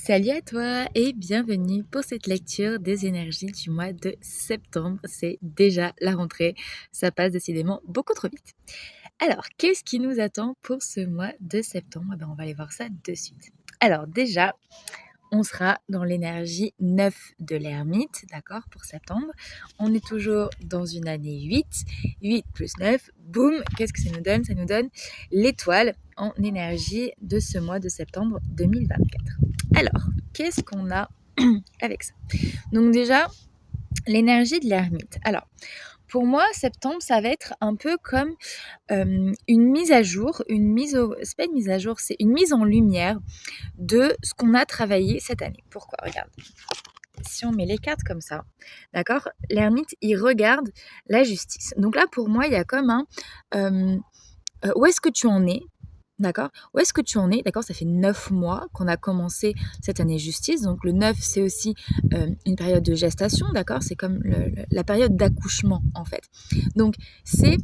Salut à toi et bienvenue pour cette lecture des énergies du mois de septembre. C'est déjà la rentrée, ça passe décidément beaucoup trop vite. Alors, qu'est-ce qui nous attend pour ce mois de septembre? On va aller voir ça de suite. Alors déjà, on sera dans l'énergie 9 de l'ermite, d'accord, pour septembre. On est toujours dans une année 8. 8 plus 9, boum, qu'est-ce que ça nous donne? Ça nous donne l'étoile en énergie de ce mois de septembre 2024. Alors, qu'est-ce qu'on a avec ça? Donc déjà, l'énergie de l'ermite. Alors, pour moi, septembre, ça va être un peu comme une mise à jour, c'est pas une mise à jour, c'est une mise en lumière de ce qu'on a travaillé cette année. Pourquoi? Regarde, si on met les cartes comme ça, d'accord, l'ermite, il regarde la justice. Donc là, pour moi, il y a comme où est-ce que tu en es? D'accord. Où est-ce que tu en es? D'accord, ça fait 9 mois qu'on a commencé cette année justice. Donc le 9, c'est aussi une période de gestation, d'accord? C'est comme la période d'accouchement, en fait. Donc c'est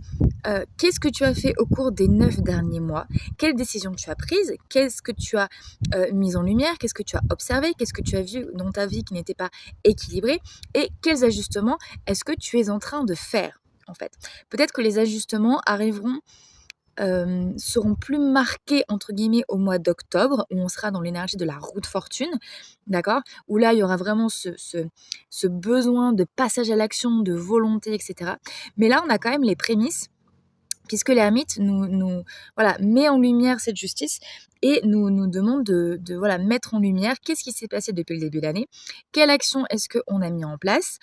qu'est-ce que tu as fait au cours des 9 derniers mois? Quelles décisions tu as prises? Qu'est-ce que tu as mis en lumière? Qu'est-ce que tu as observé? Qu'est-ce que tu as vu dans ta vie qui n'était pas équilibré? Et quels ajustements est-ce que tu es en train de faire, en fait? Peut-être que les ajustements arriveront seront plus marqués entre guillemets au mois d'octobre où on sera dans l'énergie de la roue de fortune, d'accord? Où là il y aura vraiment ce besoin de passage à l'action, de volonté, etc. Mais là on a quand même les prémices puisque l'ermite voilà, met en lumière cette justice et nous demande de voilà, mettre en lumière qu'est-ce qui s'est passé depuis le début de l'année, quelle action est-ce qu'on a mis en place,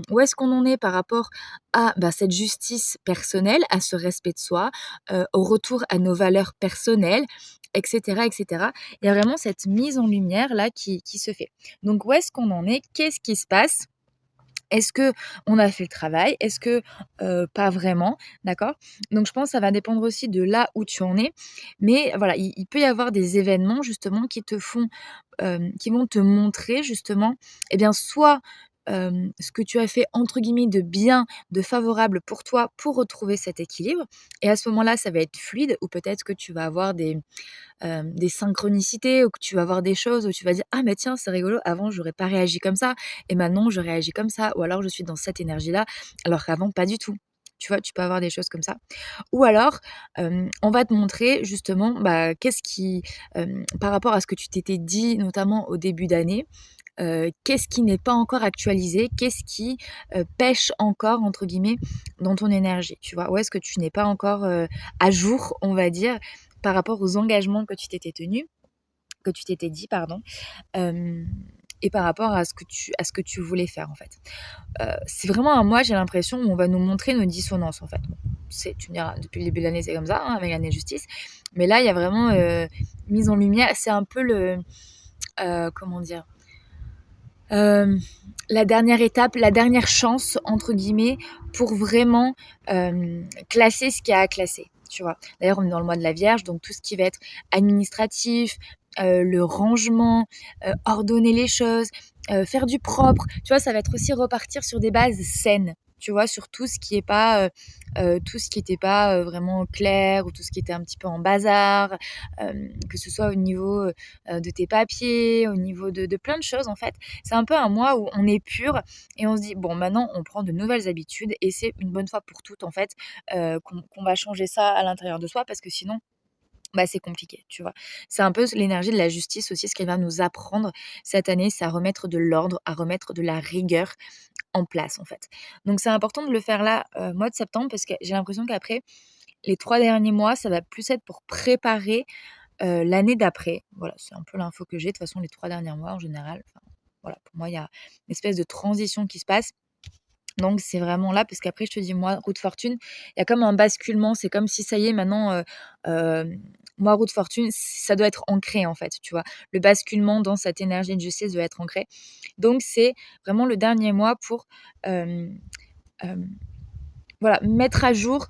où est-ce qu'on en est par rapport à cette justice personnelle, à ce respect de soi, au retour à nos valeurs personnelles, etc., etc. Il y a vraiment cette mise en lumière là qui se fait. Donc où est-ce qu'on en est? Qu'est-ce qui se passe? Est-ce qu'on a fait le travail? Est-ce que pas vraiment? D'accord? Donc je pense que ça va dépendre aussi de là où tu en es. Mais voilà, il peut y avoir des événements justement qui vont te montrer justement, eh bien soit, ce que tu as fait entre guillemets «de bien», de favorable pour toi pour retrouver cet équilibre et à ce moment-là, ça va être fluide ou peut-être que tu vas avoir des synchronicités ou que tu vas voir des choses où tu vas dire: «Ah mais tiens, c'est rigolo, avant j'aurais pas réagi comme ça et maintenant je réagis comme ça» ou alors je suis dans cette énergie-là, alors qu'avant pas du tout. Tu vois? Tu peux avoir des choses comme ça. Ou alors, on va te montrer justement, qu'est-ce qui, par rapport à ce que tu t'étais dit notamment au début d'année, qu'est-ce qui n'est pas encore actualisé? Qu'est-ce qui, «pèche encore» entre guillemets dans ton énergie, tu vois? Où est-ce que tu n'es pas encore, à jour, on va dire, par rapport aux engagements que tu t'étais dit, pardon, hem et par rapport à ce que tu voulais faire, en fait. C'est vraiment un mois, j'ai l'impression, où on va nous montrer nos dissonances, en fait. Bon, tu me diras, depuis le début de l'année, c'est comme ça, hein, avec l'année justice, mais là, il y a vraiment, mise en lumière. C'est un peu comment dire? Hem, la dernière étape, la dernière chance entre guillemets pour vraiment, classer ce qu'il y a à classer, tu vois? D'ailleurs, on est dans le mois de la Vierge, donc tout ce qui va être administratif, le rangement, ordonner les choses, faire du propre, tu vois? Ça va être aussi repartir sur des bases saines, tu vois? Sur tout ce qui est pas, tout ce qui était pas, vraiment clair ou tout ce qui était un petit peu en bazar, que ce soit au niveau, de tes papiers, au niveau de plein de choses en fait. C'est un peu un mois où on est pur et on se dit: «Bon maintenant on prend de nouvelles habitudes» et c'est une bonne fois pour toutes en fait, qu'on va changer ça à l'intérieur de soi parce que sinon, c'est compliqué, tu vois? C'est un peu l'énergie de la justice aussi, ce qu'elle va nous apprendre cette année, c'est à remettre de l'ordre, à remettre de la rigueur en place en fait. Donc c'est important de le faire là, mois de septembre parce que j'ai l'impression qu'après les 3 derniers mois, ça va plus être pour préparer, l'année d'après. Voilà, c'est un peu l'info que j'ai. De toute façon, les 3 derniers mois en général, enfin, voilà, pour moi, il y a une espèce de transition qui se passe. Donc c'est vraiment là parce qu'après je te dis, moi, roue de fortune, il y a comme un basculement. C'est comme si ça y est maintenant, moi, roue de fortune, ça doit être ancré, en fait, tu vois? Le basculement dans cette énergie de justice doit être ancré. Donc c'est vraiment le dernier mois pour, hem, hem voilà, mettre à jour,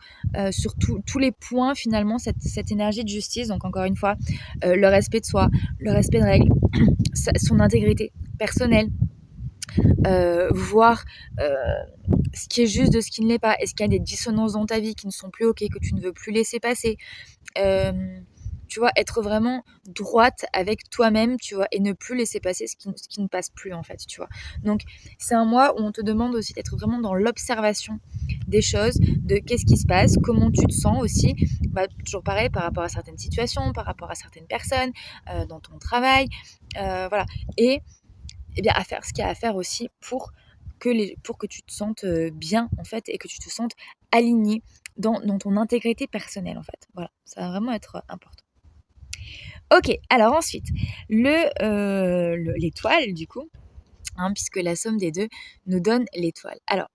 sur tous les points finalement cette énergie de justice. Donc encore une fois, le respect de soi, le respect de règles, son intégrité personnelle, voir, ce qui est juste de ce qui ne l'est pas. Est-ce qu'il y a des dissonances dans ta vie qui ne sont plus OK, que tu ne veux plus laisser passer? Hem tu vois? Être vraiment droite avec toi-même, tu vois? Et ne plus laisser passer ce qui ne passe plus, en fait, tu vois? Donc c'est un mois où on te demande aussi d'être vraiment dans l'observation des choses, de qu'est-ce qui se passe, comment tu te sens aussi. Bah, toujours pareil par rapport à certaines situations, par rapport à certaines personnes, dans ton travail, voilà et bien, à faire ce qu'il y a à faire aussi pour que tu te sentes, bien, en fait et que tu te sentes aligné dans ton intégrité personnelle, en fait. Voilà, ça va vraiment être, important. OK, alors ensuite, l'étoile du coup, hein, puisque la somme des 2 nous donne l'étoile. Alors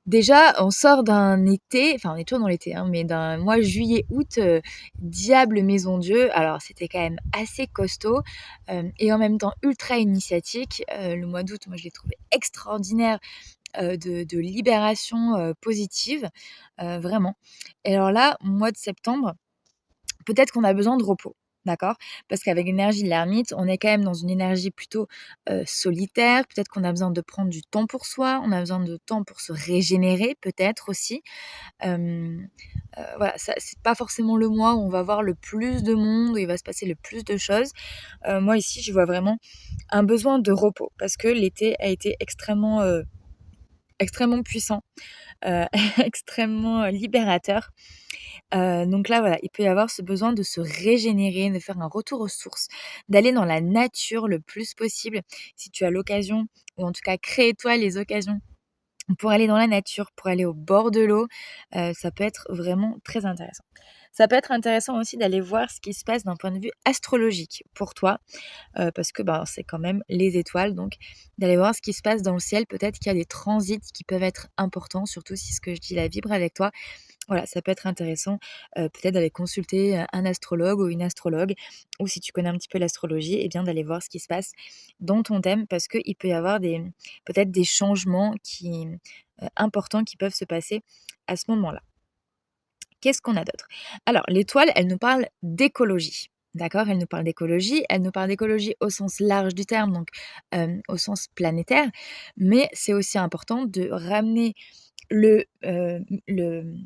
déjà, on sort d'un été, enfin on est toujours dans l'été, hein, mais d'un mois juillet-août, diable maison Dieu. Alors c'était quand même assez costaud, et en même temps ultra initiatique. Le mois d'août, moi je l'ai trouvé extraordinaire, de libération, positive, vraiment. Et alors là, mois de septembre, peut-être qu'on a besoin de repos, d'accord? Parce qu'avec l'énergie de l'ermite, on est quand même dans une énergie plutôt, solitaire. Peut-être qu'on a besoin de prendre du temps pour soi, on a besoin de temps pour se régénérer peut-être aussi. Hem, voilà, ça c'est pas forcément le mois où on va voir le plus de monde, où il va se passer le plus de choses. Moi ici, je vois vraiment un besoin de repos parce que l'été a été extrêmement puissant, heu, extrêmement, libérateur. Donc là, voilà, il peut y avoir ce besoin de se régénérer, de faire un retour aux sources, d'aller dans la nature le plus possible. Si tu as l'occasion ou en tout cas crée-toi les occasions pour aller dans la nature, pour aller au bord de l'eau, ça peut être vraiment très intéressant. Ça peut être intéressant aussi d'aller voir ce qui se passe d'un point de vue astrologique pour toi, parce que, ben, c'est quand même les étoiles, donc d'aller voir ce qui se passe dans le ciel. Peut-être qu'il y a des transits qui peuvent être importants, surtout si ce que je dis là vibre avec toi. Voilà, ça peut être intéressant, peut-être d'aller consulter, un astrologue ou une astrologue ou si tu connais un petit peu l'astrologie et bien d'aller voir ce qui se passe dans ton thème parce qu'il peut y avoir peut-être des changements importants qui peuvent se passer à ce moment-là. Qu'est-ce qu'on a d'autre? Alors l'étoile, elle nous parle d'écologie, d'accord? Elle nous parle d'écologie au sens large du terme, donc au sens planétaire, mais c'est aussi important de ramener le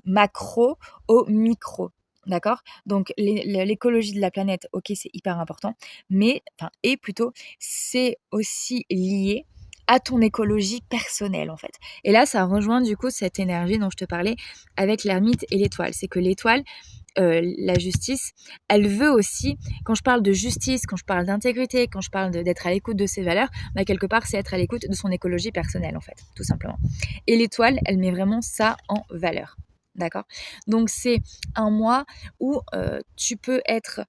macro au micro, d'accord? Donc l'écologie de la planète, OK, c'est hyper important, mais enfin et plutôt, c'est aussi lié à ton écologie personnelle, en fait. Et là, ça rejoint du coup cette énergie dont je te parlais avec l'ermite et l'étoile. C'est que l'étoile, la justice, elle veut aussi quand je parle de justice, quand je parle d'intégrité, quand je parle d'être à l'écoute de ses valeurs, bah, quelque part, c'est être à l'écoute de son écologie personnelle, en fait, tout simplement. Et l'étoile, elle met vraiment ça en valeur. D'accord? Donc c'est un mois où, tu peux être,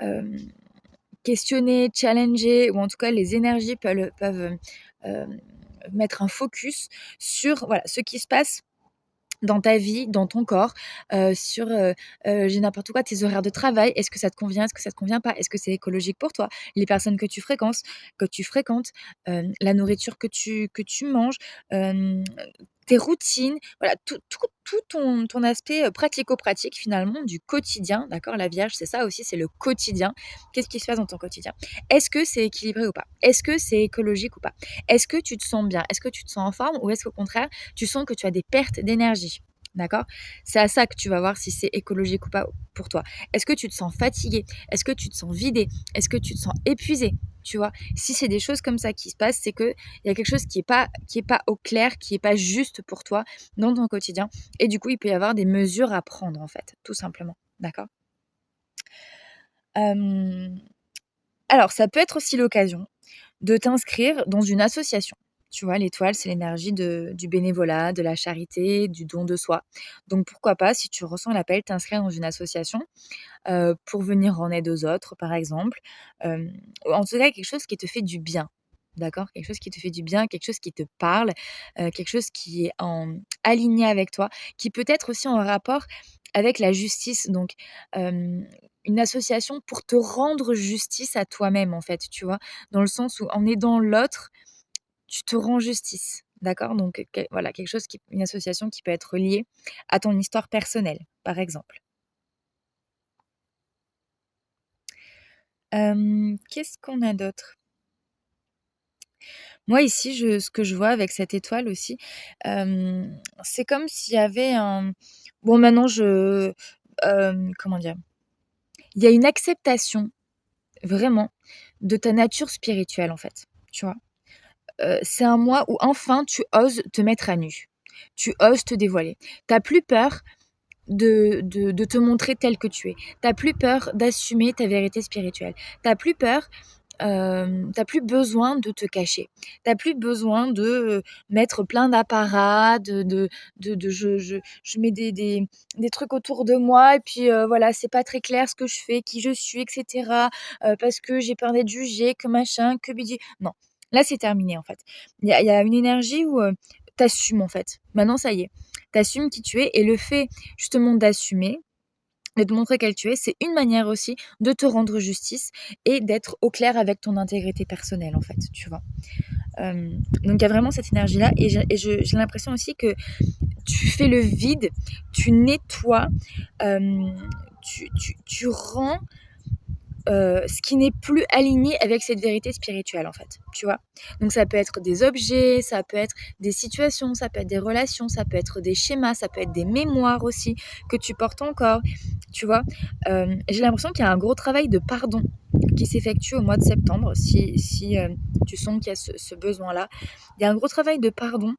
hem, questionné, challengé ou en tout cas les énergies peuvent, mettre un focus sur, voilà, ce qui se passe dans ta vie, dans ton corps, sur, j'ai n'importe quoi, tes horaires de travail. Est-ce que ça te convient? Est-ce que ça te convient pas? Est-ce que c'est écologique pour toi? Les personnes que tu fréquentes, la nourriture que tu manges, hem, tes routines, voilà, tout ton aspect, pratico-pratique finalement du quotidien, d'accord? La Vierge, c'est ça aussi, c'est le quotidien. Qu'est-ce qui se passe dans ton quotidien? Est-ce que c'est équilibré ou pas? Est-ce que c'est écologique ou pas? Est-ce que tu te sens bien? Est-ce que tu te sens en forme ou est-ce qu'au contraire, tu sens que tu as des pertes d'énergie? D'accord? C'est à ça que tu vas voir si c'est écologique ou pas pour toi. Est-ce que tu te sens fatigué? Est-ce que tu te sens vidé? Est-ce que tu te sens épuisé? Tu vois? Si c'est des choses comme ça qui se passent, c'est qu'il y a quelque chose qui est pas au clair, qui est pas juste pour toi dans ton quotidien et du coup, il peut y avoir des mesures à prendre en fait, tout simplement. D'accord? Hem, alors ça peut être aussi l'occasion de t'inscrire dans une association. Tu vois, l'étoile, c'est l'énergie du bénévolat, de la charité, du don de soi. Donc pourquoi pas, si tu ressens l'appel, t'inscrire dans une association, pour venir en aide aux autres, par exemple. En tout cas, quelque chose qui te fait du bien, d'accord? Quelque chose qui te fait du bien, quelque chose qui te parle, quelque chose qui est aligné avec toi, qui peut être aussi en rapport avec la justice. Donc, une association pour te rendre justice à toi-même, en fait, tu vois? Dans le sens où en aidant l'autre, tu te rends justice, d'accord? Donc, voilà, quelque chose une association qui peut être liée à ton histoire personnelle, par exemple. Qu'est-ce qu'on a d'autre? Moi ici, ce que je vois avec cette étoile aussi, c'est comme s'il y avait un bon maintenant comment dire? il y a une acceptation, vraiment, de ta nature spirituelle, en fait, tu vois? C'est un mois où enfin tu oses te mettre à nu. Tu oses te dévoiler. Tu as plus peur de te montrer tel que tu es. Tu as plus peur d'assumer ta vérité spirituelle. Tu as plus peur, tu plus besoin de te cacher. Tu plus besoin de, mettre plein d'apparats, de je mets des trucs autour de moi et puis, voilà, c'est pas très clair ce que je fais, qui je suis et cetera, parce que j'ai peur d'être jugée, que machin, que bidi. Non, là, c'est terminé, en fait. Il y a une énergie où, tu en fait. Maintenant, ça y est, tu qui tu es et le fait justement d'assumer, de te montrer quel tu es, c'est une manière aussi de te rendre justice et d'être au clair avec ton intégrité personnelle, en fait, tu vois? Donc il y a vraiment cette énergie-là et j'ai l'impression aussi que tu fais le vide, tu nettoies, hem, tu rends ce qui n'est plus aligné avec cette vérité spirituelle, en fait, tu vois? Donc ça peut être des objets, ça peut être des situations, ça peut être des relations, ça peut être des schémas, ça peut être des mémoires aussi que tu portes encore, tu vois? J'ai l'impression qu'il y a un gros travail de pardon qui s'effectue au mois de septembre si tu sens qu'il y a ce besoin-là. Il y a un gros travail de pardon,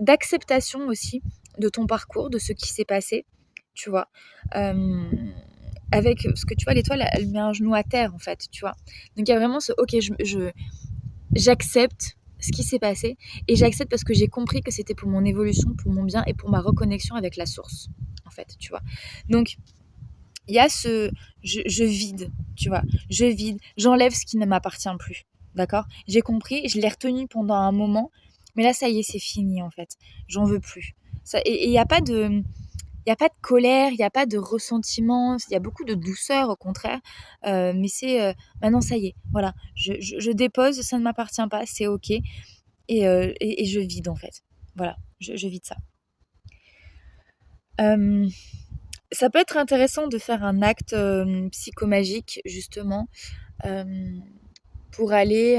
d'acceptation aussi de ton parcours, de ce qui s'est passé, tu vois? Hem Avec parce que tu vois, l'étoile, elle met un genou à terre, en fait, tu vois? Donc il y a vraiment ce: «OK, j'accepte ce qui s'est passé et j'accepte parce que j'ai compris que c'était pour mon évolution, pour mon bien et pour ma reconnexion avec la source», en fait, tu vois? Donc il y a ce je vide, tu vois? Je vide, j'enlève ce qui ne m'appartient plus, d'accord? J'ai compris, je l'ai retenu pendant un moment, mais là, ça y est, c'est fini, en fait. J'en veux plus. Ça et il y a pas de colère, il y a pas de ressentiment, il y a beaucoup de douceur au contraire, mais c'est, maintenant ça y est, voilà, je dépose, ça ne m'appartient pas, c'est OK et je vide en fait. Voilà, je vide ça. Hem, Ça peut être intéressant de faire un acte, psychomagique justement, hem, pour aller,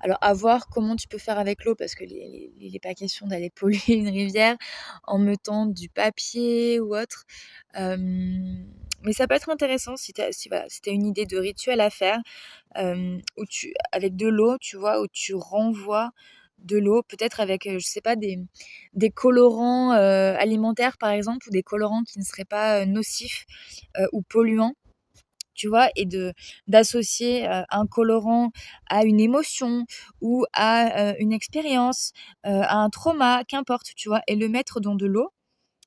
alors à voir comment tu peux faire avec l'eau parce que il est pas question d'aller polluer une rivière en mettant du papier ou autre. Mais ça peut être intéressant si voilà, si tu as une idée de rituel à faire, où tu avec de l'eau, tu vois? Où tu renvoies de l'eau, peut-être avec, je sais pas des colorants, alimentaires par exemple ou des colorants qui ne seraient pas, nocifs, ou polluants, tu vois? Et d'associer, un colorant à une émotion ou à, une expérience, à un trauma, qu'importe, tu vois? Et le mettre dans de l'eau.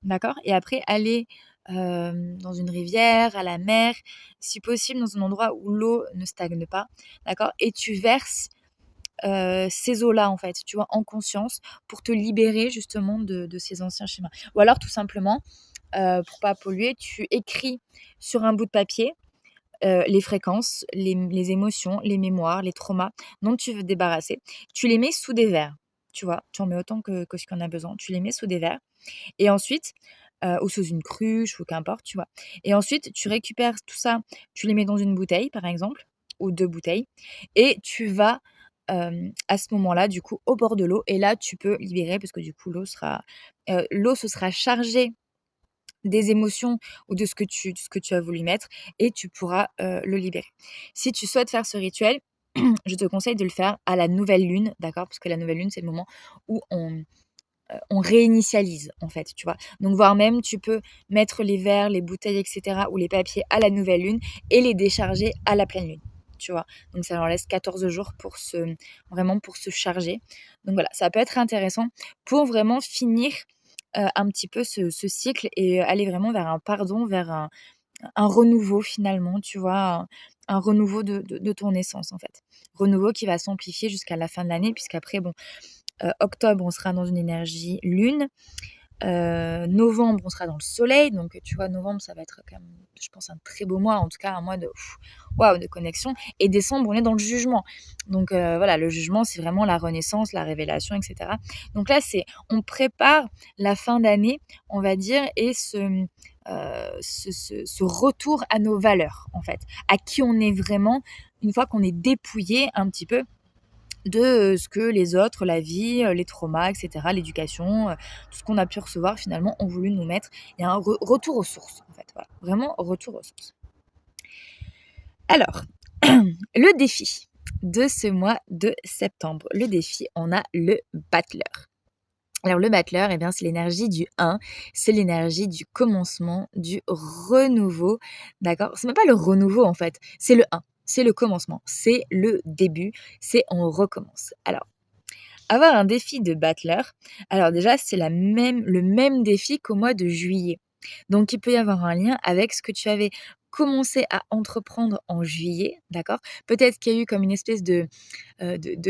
D'accord? Et après aller, dans une rivière, à la mer, si possible dans un endroit où l'eau ne stagne pas, d'accord? Et tu verses, ces eaux-là, en fait, tu vois, en conscience pour te libérer justement de ces anciens schémas. Ou alors tout simplement, pour pas polluer, tu écris sur un bout de papier, les fréquences, les émotions, les mémoires, les traumas dont tu veux te débarrasser. Tu les mets sous des verres, tu vois? Tu en mets autant que ce qu'on a besoin. Tu les mets sous des verres et ensuite, ou sous une cruche ou qu'importe, tu vois? Et ensuite, tu récupères tout ça, tu les mets dans une bouteille, par exemple, ou 2 bouteilles et tu vas, à ce moment-là, du coup, au bord de l'eau et là, tu peux libérer parce que du coup, l'eau se sera chargée des émotions ou de ce que tu as voulu mettre et tu pourras, le libérer. Si tu souhaites faire ce rituel, je te conseille de le faire à la nouvelle lune, d'accord? Parce que la nouvelle lune, c'est le moment où on réinitialise en fait, tu vois? Donc voire même tu peux mettre les verres, les bouteilles et cetera ou les papiers à la nouvelle lune et les décharger à la pleine lune, tu vois? Donc ça leur laisse 14 jours pour se charger. Donc voilà, ça peut être intéressant pour vraiment finir, un petit peu ce cycle et aller vraiment vers un pardon, vers un renouveau finalement, tu vois? Un renouveau de ton essence en fait. Renouveau qui va s'amplifier jusqu'à la fin de l'année puisqu'après bon, octobre, on sera dans une énergie lune. Novembre, on sera dans le soleil. Donc, tu vois, novembre, ça va être quand même, je pense, un très beau mois. En tout cas, un mois de waouh, de connexion. Et décembre, on est dans le jugement. Donc, voilà, le jugement, c'est vraiment la renaissance, la révélation, et cetera. Donc là, on prépare la fin d'année, on va dire, et ce retour à nos valeurs, en fait. À qui on est vraiment, une fois qu'on est dépouillé un petit peu de, ce que les autres, la vie, les traumas et cetera, l'éducation, tout ce qu'on a pu recevoir finalement ont voulu nous mettre. Il y a un retour aux sources en fait, voilà, vraiment retour aux sources. Alors, le défi de ce mois de septembre. Le défi, on a le battleur. Alors le battleur, eh bien, c'est l'énergie du 1, c'est l'énergie du commencement, du renouveau, d'accord? C'est même pas le renouveau en fait, c'est le 1, c'est le commencement, c'est le début, c'est on recommence. Alors, avoir un défi de battleur, alors déjà, c'est le même défi qu'au mois de juillet. Donc, il peut y avoir un lien avec ce que tu avais commencé à entreprendre en juillet, d'accord? Peut-être qu'il y a eu comme une espèce de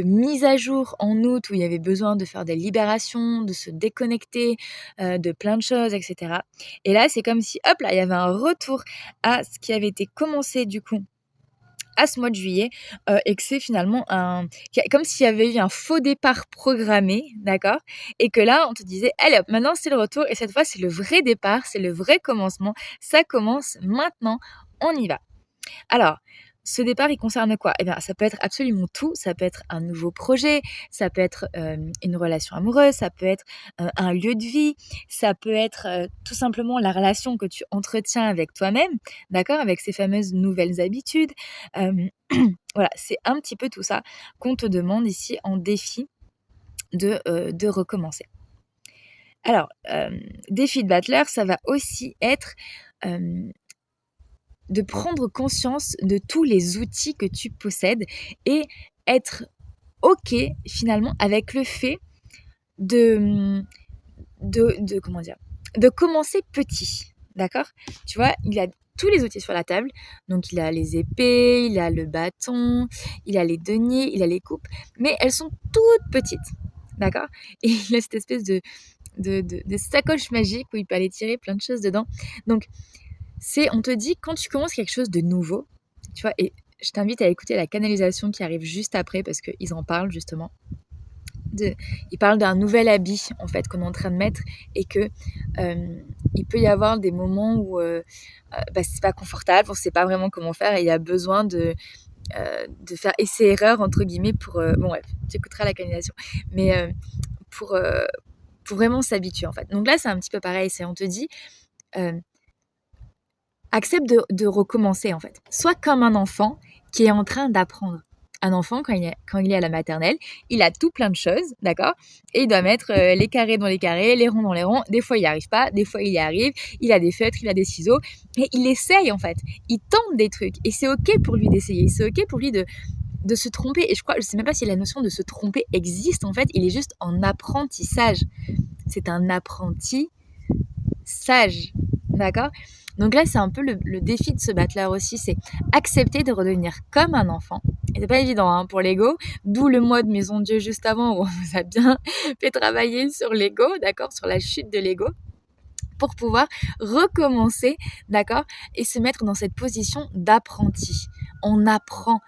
mise à jour en août où il y avait besoin de faire des libérations, de se déconnecter de plein de choses, etc. Et là, c'est comme si, hop là, il y avait un retour à ce qui avait été commencé du coup à ce mois de juillet et que c'est finalement comme s'il y avait eu un faux départ programmé, d'accord? Et que là, on te disait, allez hop, maintenant c'est le retour et cette fois c'est le vrai départ, c'est le vrai commencement, ça commence maintenant, on y va. Alors, ce départ, il concerne quoi? Eh bien, ça peut être absolument tout. Ça peut être un nouveau projet, ça peut être une relation amoureuse, ça peut être un lieu de vie, ça peut être tout simplement la relation que tu entretiens avec toi-même, d'accord? Avec ces fameuses nouvelles habitudes. Euh, voilà, c'est un petit peu tout ça qu'on te demande ici en défi de recommencer. Alors, défi de battleur, ça va aussi être euh, de prendre conscience de tous les outils que tu possèdes et être OK finalement avec le fait de, comment dire, de commencer petit, d'accord? Tu vois, il a tous les outils sur la table, donc il a les épées, il a le bâton, il a les deniers, il a les coupes, mais elles sont toutes petites, d'accord? Et il a cette espèce de sacoche magique où il peut aller tirer plein de choses dedans. Donc, on te dit, quand tu commences quelque chose de nouveau, tu vois, et je t'invite à écouter la canalisation qui arrive juste après parce qu'ils en parlent justement. Ils parlent d'un nouvel habit en fait qu'on est en train de mettre et que il peut y avoir des moments où c'est pas confortable, on sait pas vraiment comment faire et il y a besoin de faire essai-erreur entre guillemets pour bon bref, tu écouteras la canalisation, mais pour, euh, pour vraiment s'habituer en fait. Donc là c'est un petit peu pareil, c'est on te dit euh, accepte de recommencer en fait. Sois comme un enfant qui est en train d'apprendre. Un enfant, quand il est à la maternelle, il a tout plein de choses, d'accord? Et il doit mettre les carrés dans les carrés, les ronds dans les ronds. Des fois, il n'y arrive pas, des fois, il y arrive. Il a des feutres, il a des ciseaux. Et il essaye, en fait. Il tente des trucs. Et c'est OK pour lui d'essayer. C'est OK pour lui de se tromper. Et je sais même pas si la notion de se tromper existe, en fait. Il est juste en apprentissage. C'est un apprenti sage, d'accord? Donc là, c'est un peu le défi de ce battleur aussi, c'est accepter de redevenir comme un enfant. Et c'est pas évident hein, pour l'ego, d'où le mois de Maison Dieu juste avant où on vous a bien fait travailler sur l'ego, d'accord, sur la chute de l'ego pour pouvoir recommencer, d'accord, et se mettre dans cette position d'apprenti. On apprend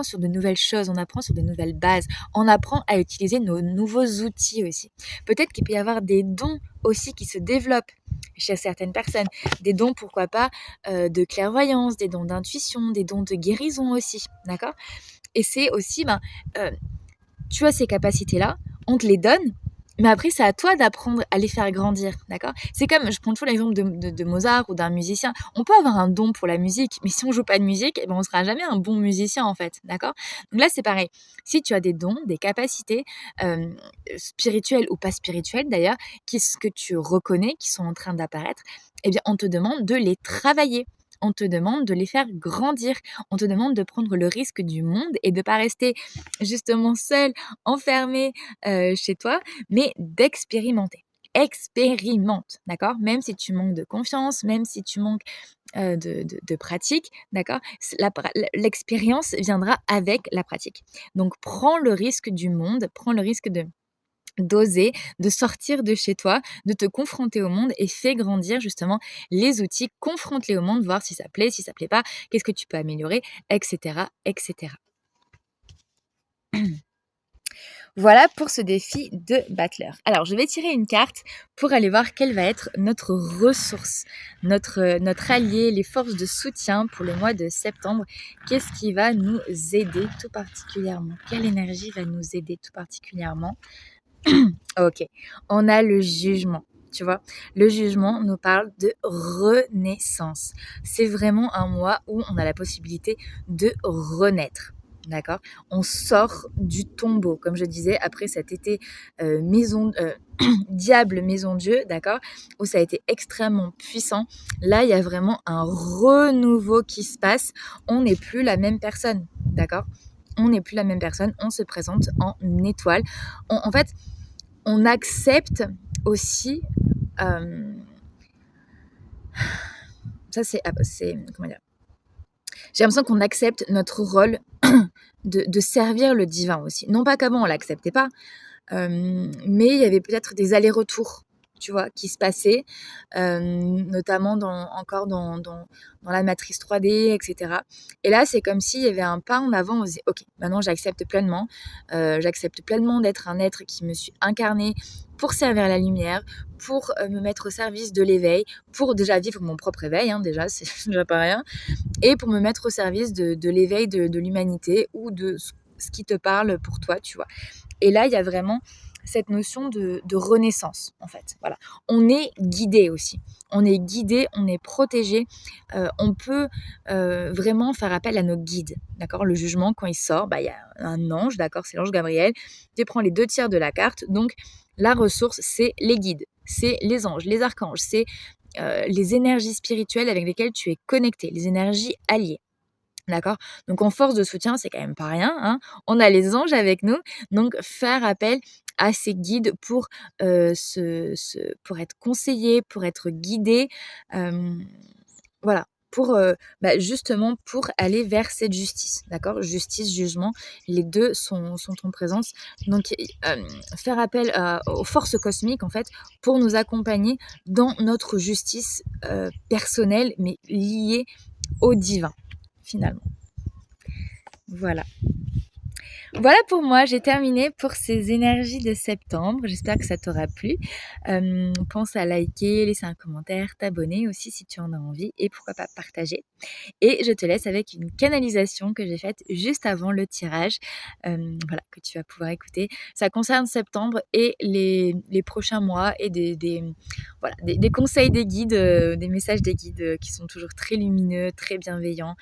sur de nouvelles choses, on apprend sur de nouvelles bases, on apprend à utiliser nos nouveaux outils aussi. Peut-être qu'il peut y avoir des dons aussi qui se développent chez certaines personnes, des dons pourquoi pas de clairvoyance, des dons d'intuition, des dons de guérison aussi, d'accord? Et c'est aussi, euh, tu as ces capacités-là, on te les donne, mais après, c'est à toi d'apprendre à les faire grandir, d'accord? C'est comme, je prends toujours l'exemple de Mozart ou d'un musicien. On peut avoir un don pour la musique, mais si on joue pas de musique, eh ben, on sera jamais un bon musicien, en fait, d'accord? Donc là, c'est pareil. Si tu as des dons, des capacités spirituelles ou pas spirituelles d'ailleurs, que tu reconnais, qui sont en train d'apparaître, eh bien, on te demande de les travailler. On te demande de les faire grandir. On te demande de prendre le risque du monde et de pas rester justement seul, enfermé chez toi, mais d'expérimenter. Expérimente, d'accord? Même si tu manques de confiance, même si tu manques de pratique, d'accord? L'expérience viendra avec la pratique. Donc, prends le risque du monde, prends le risque d'oser, de sortir de chez toi, de te confronter au monde et fais grandir justement les outils, confronte-les au monde, voir si ça plaît, si ça plaît pas, qu'est-ce que tu peux améliorer, etc., etc. Voilà pour ce défi de battleur. Alors, je vais tirer une carte pour aller voir quelle va être notre ressource, notre allié, les forces de soutien pour le mois de septembre. Qu'est-ce qui va nous aider tout particulièrement? Quelle énergie va nous aider tout particulièrement? Ok, on a le jugement. tu vois. Le jugement nous parle de renaissance. C'est vraiment un mois où on a la possibilité de renaître. D'accord. On sort du tombeau, comme je disais, après cet été diable maison Dieu, d'accord, où ça a été extrêmement puissant. Là, il y a vraiment un renouveau qui se passe. On n'est plus la même personne, d'accord. On n'est plus la même personne. On se présente en étoile. En fait, on accepte aussi. Ça, c'est comment dire. J'ai l'impression qu'on accepte notre rôle de servir le divin aussi. Non pas qu'avant on l'acceptait pas, mais il y avait peut-être des allers-retours, tu vois, qui se passaient, notamment dans la matrice 3D, etc. Et là, c'est comme s'il y avait un pas en avant. On se dit, ok, maintenant j'accepte pleinement d'être un être qui me suis incarné pour servir la lumière, pour me mettre au service de l'éveil, pour déjà vivre mon propre éveil, hein, déjà, c'est déjà pas rien, et pour me mettre au service de l'éveil de l'humanité ou de ce qui te parle pour toi, tu vois. Et là, il y a vraiment cette notion de renaissance, en fait. Voilà. On est guidé aussi. On est guidé, on est protégé. On peut vraiment faire appel à nos guides. D'accord. Le jugement, quand il sort, il y a un ange, d'accord, c'est l'ange Gabriel. Tu prends les 2 tiers de la carte. Donc, la ressource, c'est les guides, c'est les anges, les archanges, c'est les énergies spirituelles avec lesquelles tu es connecté, les énergies alliées. D'accord. Donc en force de soutien, c'est quand même pas rien, hein. On a les anges avec nous, donc faire appel à ces guides pour, pour être conseillé, pour être guidé, voilà, pour, justement pour aller vers cette justice, d'accord? Justice, jugement, les 2 sont en présence. Donc faire appel aux forces cosmiques, en fait, pour nous accompagner dans notre justice, personnelle, mais liée au divin, finalement. Voilà. Voilà pour moi, j'ai terminé pour ces énergies de septembre. J'espère que ça t'aura plu. Pense à liker, laisser un commentaire, t'abonner aussi si tu en as envie et pourquoi pas partager. Et je te laisse avec une canalisation que j'ai faite juste avant le tirage, voilà, que tu vas pouvoir écouter. Ça concerne septembre et les prochains mois et des conseils des guides, des messages des guides qui sont toujours très lumineux, très bienveillants.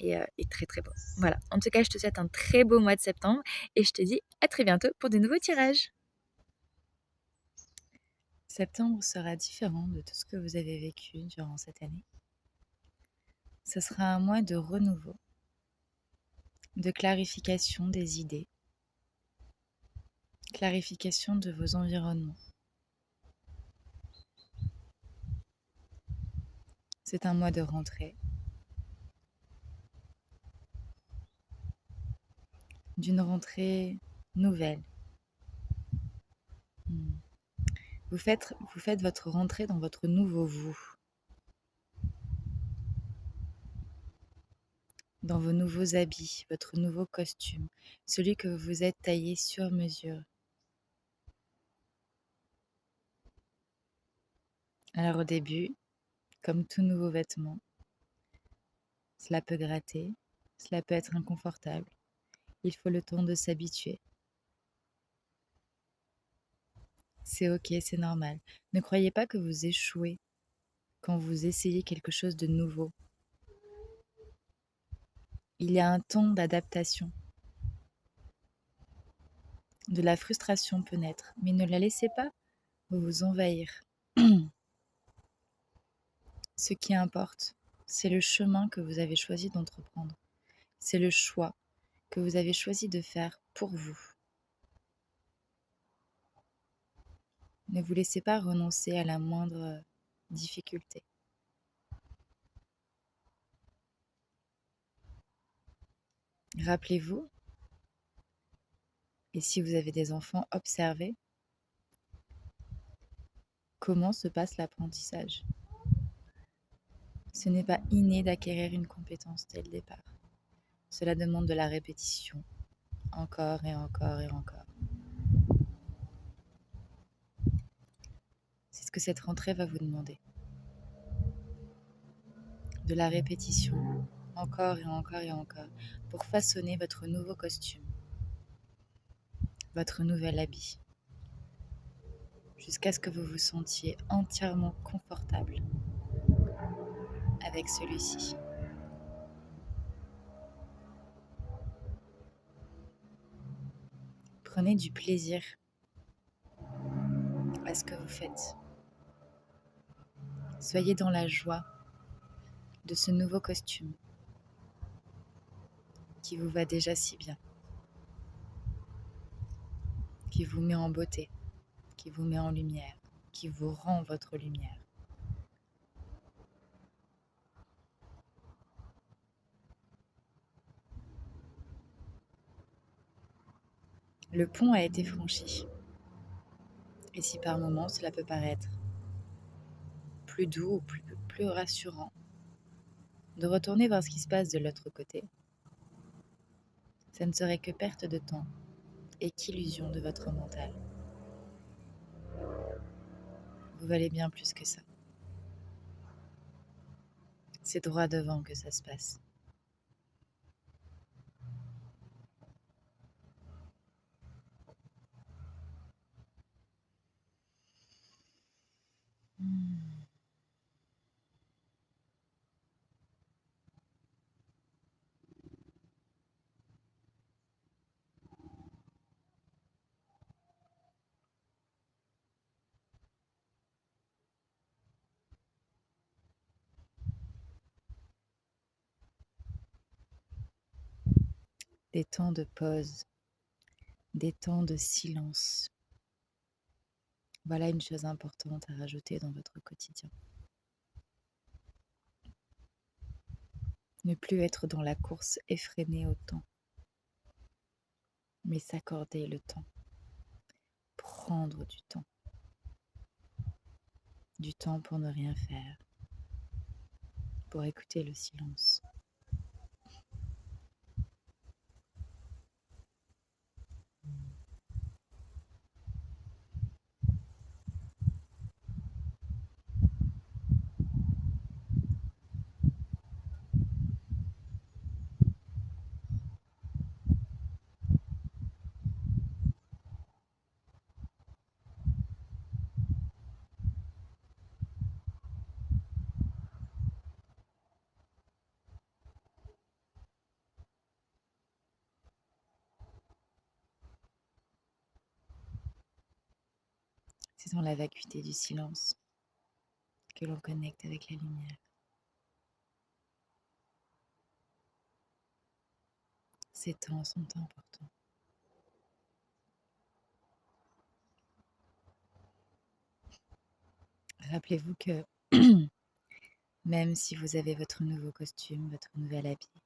Et très très beau. Voilà. En tout cas, je te souhaite un très beau mois de septembre et je te dis à très bientôt pour de nouveaux tirages. Septembre sera différent de tout ce que vous avez vécu durant cette année. Ce sera un mois de renouveau, de clarification des idées, clarification de vos environnements. C'est un mois de rentrée, d'une rentrée nouvelle. Vous faites votre rentrée dans votre nouveau vous, dans vos nouveaux habits, votre nouveau costume, celui que vous vous êtes taillé sur mesure. Alors au début, comme tout nouveau vêtement, cela peut gratter, cela peut être inconfortable. Il faut le temps de s'habituer. C'est ok, c'est normal. Ne croyez pas que vous échouez quand vous essayez quelque chose de nouveau. Il y a un temps d'adaptation. De la frustration peut naître, mais ne la laissez pas vous envahir. Ce qui importe, c'est le chemin que vous avez choisi d'entreprendre. C'est le choix que vous avez choisi de faire pour vous. Ne vous laissez pas renoncer à la moindre difficulté. Rappelez-vous, et si vous avez des enfants, observez comment se passe l'apprentissage. Ce n'est pas inné d'acquérir une compétence dès le départ. Cela demande de la répétition, encore et encore et encore. C'est ce que cette rentrée va vous demander. De la répétition, encore et encore et encore, pour façonner votre nouveau costume, votre nouvel habit. jusqu'à ce que vous vous sentiez entièrement confortable avec celui-ci. Prenez du plaisir à ce que vous faites. Soyez dans la joie de ce nouveau costume qui vous va déjà si bien, qui vous met en beauté, qui vous met en lumière, qui vous rend votre lumière. Le pont a été franchi. Et si par moments cela peut paraître plus doux ou plus rassurant de retourner voir ce qui se passe de l'autre côté, ça ne serait que perte de temps et qu'illusion de votre mental. Vous valez bien plus que ça. C'est droit devant que ça se passe. Des temps de pause, des temps de silence. Voilà une chose importante à rajouter dans votre quotidien. Ne plus être dans la course effrénée au temps, mais s'accorder le temps, prendre du temps pour ne rien faire, pour écouter le silence. C'est dans la vacuité du silence que l'on connecte avec la lumière. Ces temps sont importants. Rappelez-vous que même si vous avez votre nouveau costume, votre nouvel habit,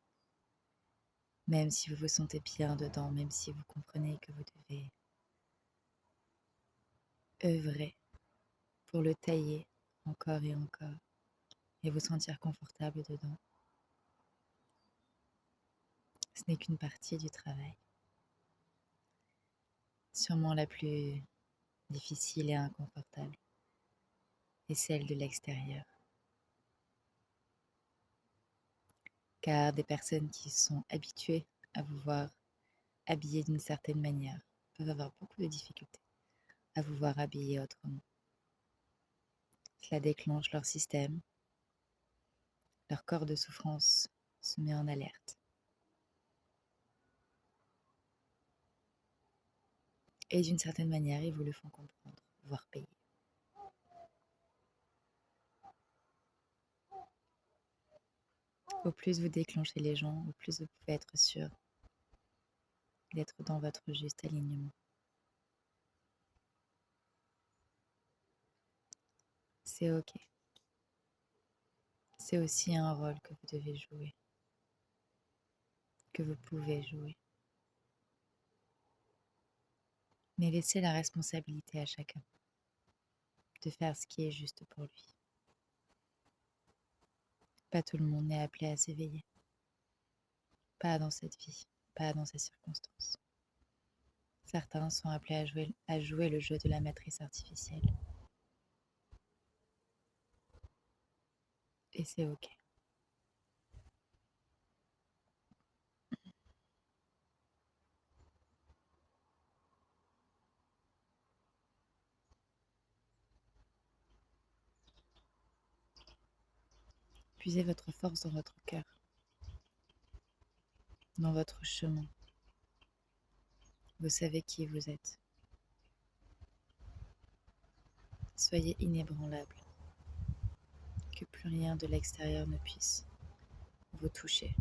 même si vous vous sentez bien dedans, même si vous comprenez que vous devez œuvrer pour le tailler encore et vous sentir confortable dedans, ce n'est qu'une partie du travail. Sûrement la plus difficile et inconfortable est celle de l'extérieur. Car des personnes qui sont habituées à vous voir habillée d'une certaine manière peuvent avoir beaucoup de difficultés à vous voir habillée autrement. Cela déclenche leur système, leur corps de souffrance se met en alerte. Et d'une certaine manière, ils vous le font comprendre, voire payer. Au plus vous déclenchez les gens, au plus vous pouvez être sûr d'être dans votre juste alignement. C'est ok. C'est aussi un rôle que vous devez jouer, que vous pouvez jouer. Mais laissez la responsabilité à chacun de faire ce qui est juste pour lui. Pas tout le monde n'est appelé à s'éveiller. Pas dans cette vie, pas dans ces circonstances. Certains sont appelés à jouer le jeu de la matrice artificielle. Et c'est ok. Puisez votre force dans votre cœur, dans votre chemin. Vous savez qui vous êtes. Soyez inébranlable, que plus rien de l'extérieur ne puisse vous toucher,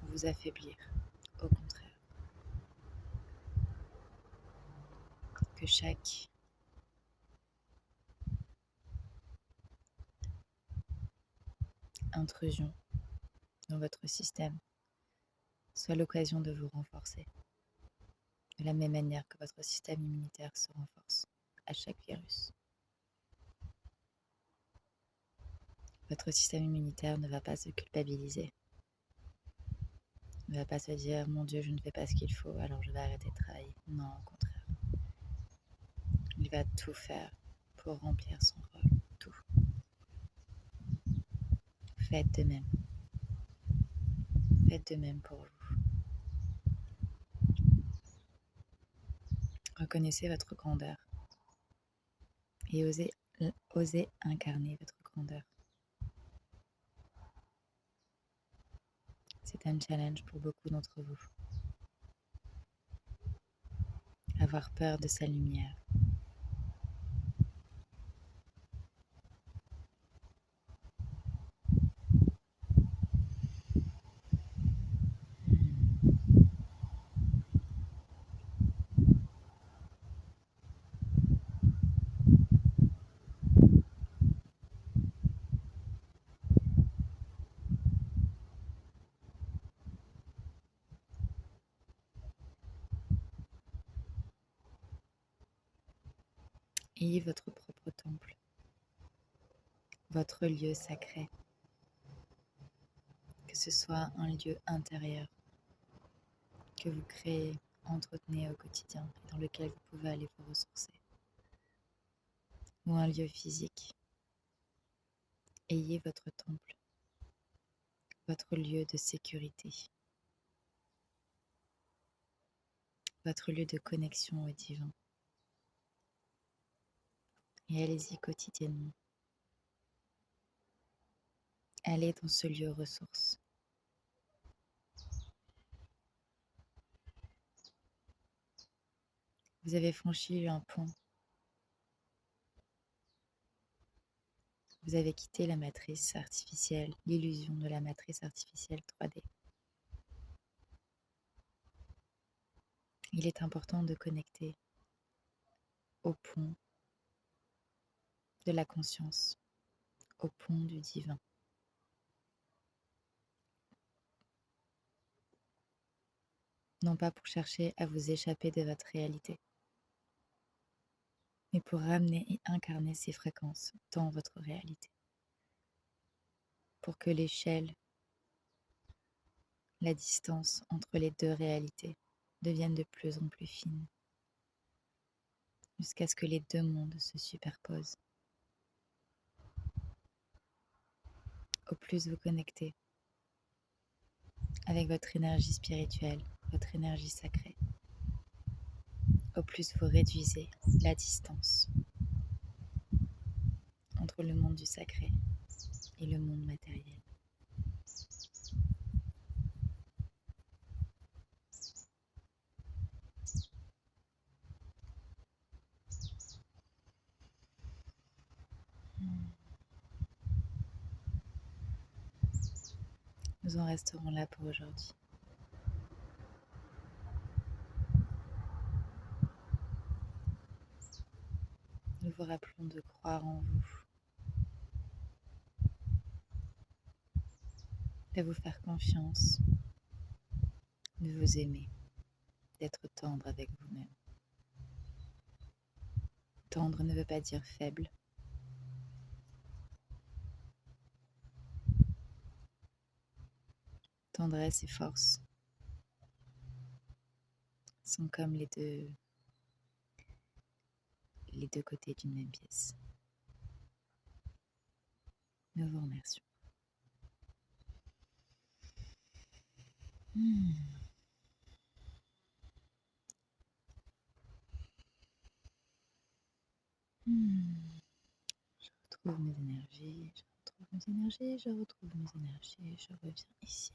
vous affaiblir. Au contraire, que chaque intrusion dans votre système soit l'occasion de vous renforcer, de la même manière que votre système immunitaire se renforce à chaque virus. Votre système immunitaire ne va pas se culpabiliser, ne va pas se dire « Mon Dieu, je ne fais pas ce qu'il faut, alors je vais arrêter de travailler ». Non, au contraire. Il va tout faire pour remplir son rôle, tout. Faites de même. Faites de même pour vous. Reconnaissez votre grandeur et osez incarner votre grandeur. C'est un challenge pour beaucoup d'entre vous. Avoir peur de sa lumière. Ayez votre propre temple, votre lieu sacré, que ce soit un lieu intérieur que vous créez, entretenez au quotidien et dans lequel vous pouvez aller vous ressourcer, ou un lieu physique. Ayez votre temple, votre lieu de sécurité, votre lieu de connexion au divin. Et allez-y quotidiennement. Allez dans ce lieu ressource. Vous avez franchi un pont. Vous avez quitté la matrice artificielle, l'illusion de la matrice artificielle 3D. Il est important de connecter au pont de la conscience, au pont du divin. Non pas pour chercher à vous échapper de votre réalité, mais pour ramener et incarner ces fréquences dans votre réalité. Pour que l'échelle, la distance entre les deux réalités devienne de plus en plus fine, jusqu'à ce que les deux mondes se superposent. Au plus vous connectez avec votre énergie spirituelle, votre énergie sacrée, au plus vous réduisez la distance entre le monde du sacré et le monde matériel. Nous en resterons là pour aujourd'hui. Nous vous rappelons de croire en vous, de vous faire confiance, de vous aimer, d'être tendre avec vous-même. Tendre ne veut pas dire faible. Tendresse et force sont comme les deux côtés d'une même pièce. Nous vous remercions. Je retrouve mes énergies. mes énergies, je retrouve mes énergies, je reviens ici.